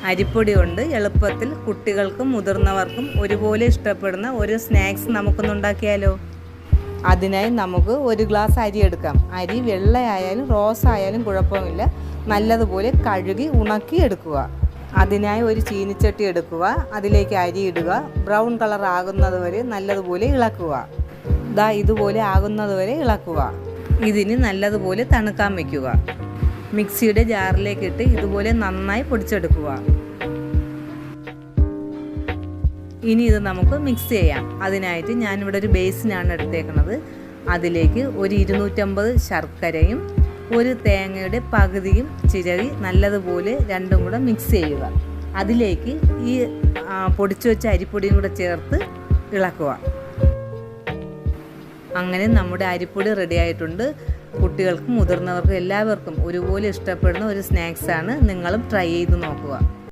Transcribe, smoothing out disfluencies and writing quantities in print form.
അരിപ്പൊടി കൊണ്ട് എളുപ്പത്തിൽ കുട്ടികൾക്കും മുതിർന്നവർക്കും ഒരുപോലെ ഇഷ്ടപ്പെടുന്ന ഒരു സ്നാക്സ് നമുക്കൊന്ന് ഉണ്ടാക്കിയാലോ? അതിനായി നമുക്ക് 1 ഗ്ലാസ് അരി എടുക്കാം. അരി വെള്ളയായാലും റോസ് ആയാലും കുഴപ്പമില്ല. നല്ലതുപോലെ കഴുകി ഉണക്കി എടുക്കുക. അതിനായി ഒരു ചീനിച്ചട്ടി എടുക്കുക. അതിലേക്ക് അരി ഇടുക. ബ്രൗൺ കളർ ആകുന്നത് വരെ നല്ലതുപോലെ ഇളക്കുക. ഇതുപോലെ ആകുന്നത് വരെ ഇളക്കുക. ഇതിന് നല്ലതുപോലെ തണുക്കാൻ വയ്ക്കുക. മിക്സിയുടെ ജാറിലേക്ക് ഇട്ട് ഇതുപോലെ നന്നായി പൊടിച്ചെടുക്കുക. ഇനി ഇത് നമുക്ക് മിക്സ് ചെയ്യാം. അതിനായിട്ട് ഞാനിവിടെ ഒരു ബേസിനാണ് എടുത്തേക്കുന്നത്. അതിലേക്ക് ഒരു 250 ശർക്കരയും ഒരു തേങ്ങയുടെ പകുതിയും ചിരകി നല്ലതുപോലെ രണ്ടും കൂടെ മിക്സ് ചെയ്യുക. അതിലേക്ക് ഈ പൊടിച്ചു വെച്ച അരിപ്പൊടിയും കൂടെ ചേർത്ത് ഇളക്കുക. അങ്ങനെ നമ്മുടെ അരിപ്പൊടി റെഡി ആയിട്ടുണ്ട്. കുട്ടികൾക്കും മുതിർന്നവർക്കും എല്ലാവർക്കും ഒരുപോലെ ഇഷ്ടപ്പെടുന്ന ഒരു സ്നാക്സാണ്. നിങ്ങളും ട്രൈ ചെയ്ത് നോക്കുക.